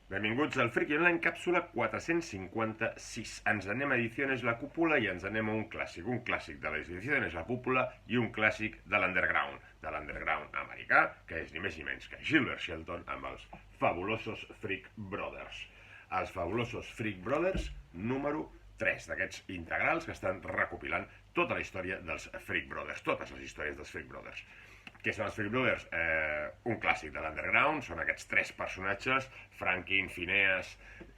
Benvinguts al Friki Online, càpsula 456. Ens anem a Ediciones La Cúpula i ens anem a un clàssic de les Ediciones La Cúpula i un clàssic de l'underground americà, que és ni més ni menys que Gilbert Shelton amb els fabulosos Freak Brothers. Els fabulosos Freak Brothers número 3 d'aquests integrals que estan recopilant tota la història dels Freak Brothers, totes les històries dels Freak Brothers. Què són els Freak Brothers? Un clàssic de l'underground, són aquests tres personatges, Franklin, Phineas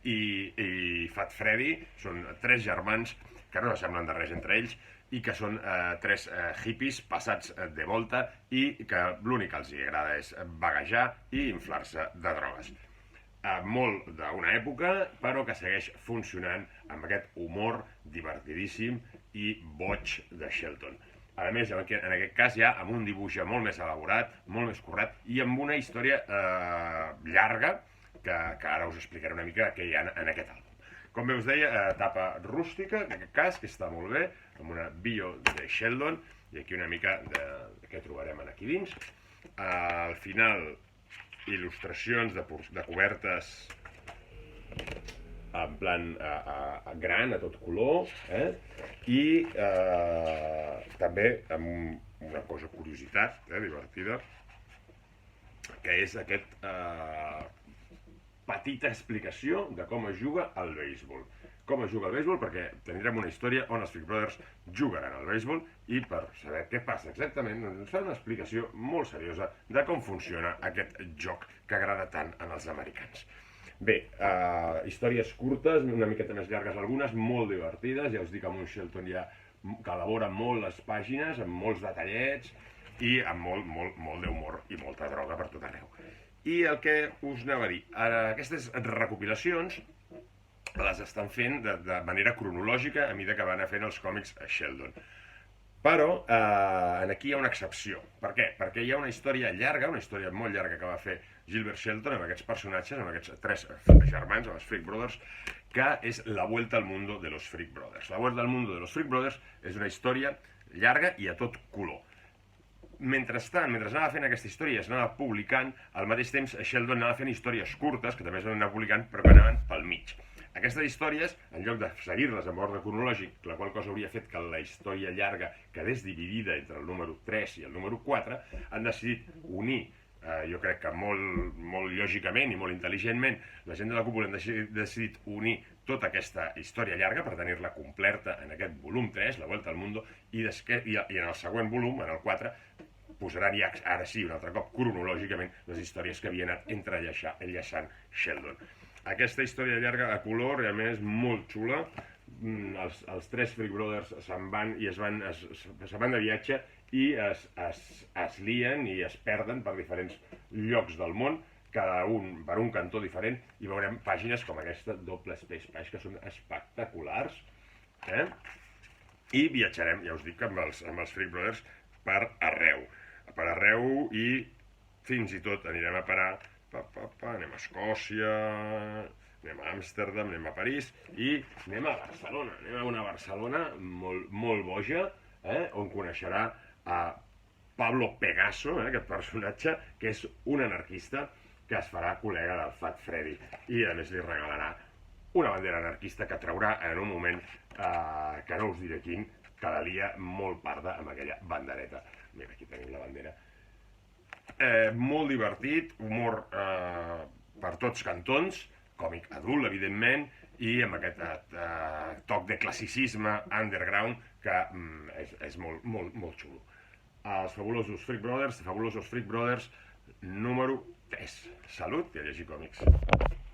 i Fat Freddy, són tres germans que no s'assemblen de res entre ells i que són tres hippies passats de volta i que l'únic que els agrada és vaguejar i inflar-se de drogues. Molt d'una època, però que segueix funcionant amb aquest humor divertidíssim i boig de Shelton. A més, en aquest cas ja amb un dibuix molt més elaborat, molt més currat i amb una història llarga que ara us explicaré una mica què hi ha en aquest àlbum. Com bé us deia, etapa rústica, en aquest cas, que està molt bé, amb una bio de Sheldon i aquí una mica de què trobarem aquí dins. Al final, il·lustracions de cobertes en plan gran, a tot color, i també amb una cosa curiositat divertida, que és aquesta petita explicació de com es juga al béisbol. Com es juga al béisbol, perquè tindrem una història on els Freak Brothers jugaran al béisbol i per saber què passa exactament ens fa una explicació molt seriosa de com funciona aquest joc que agrada tant als americans. Bé, històries curtes, una miqueta més llargues algunes, molt divertides, ja us dic, amb un Shelton ja que elabora molt les pàgines, amb molts detallets i amb molt d'humor i molta droga per tot arreu. I el que us anava a dir, aquestes recopilacions les estan fent de manera cronològica a mesura que van fent els còmics a Sheldon. Però aquí hi ha una excepció. Per què? Perquè hi ha una història llarga, una història molt llarga que va fer Gilbert Shelton amb aquests personatges, amb aquests tres germans, amb els Freak Brothers, que és La Vuelta al Mundo de los Freak Brothers. La Vuelta al Mundo de los Freak Brothers és una història llarga i a tot color. Mentrestant, mentre anava fent aquesta història i es anava publicant, al mateix temps Sheldon anava fent històries curtes, que també es van anar publicant, però que anaven pel mig. Aquestes històries, en lloc de seguir-les en ordre cronològic, la qual cosa hauria fet que la història llarga quedés dividida entre el número 3 i el número 4, han decidit unir, jo crec que molt lògicament i molt intel·ligentment, la gent de la cúpula han decidit unir tota aquesta història llarga per tenir-la completa en aquest volum 3, La Vuelta al Mundo, i en el següent volum, en el 4, posaran ja, ara sí, un altre cop, cronològicament, les històries que havien anat enllaçant Sheldon. Aquesta història llarga a color realment és molt xula. Els tres Freak Brothers se'n van de viatge i es lien i es perden per diferents llocs del món, cada un per un cantó diferent, i veurem pàgines com aquesta doble space page que són espectaculars. I viatjarem, ja us dic, amb els Freak Brothers per arreu i fins i tot anirem a parar. Anem a Escòcia, anem a Amsterdam, anem a París i anem a Barcelona. Anem a una Barcelona molt boja, on coneixerà a Pablo Pegaso, aquest personatge, que és un anarquista que es farà col·lega del Fat Freddy i a més li regalarà una bandera anarquista que traurà en un moment que no us diré quin, que la lia molt parda amb aquella bandereta. Mira, aquí tenim la bandera. Molt divertit, humor per tots cantons, còmic adult, evidentment, i amb aquest toc de classicisme underground que és molt xulo. Els fabulosos Freak Brothers número 3. Salut i a llegir còmics.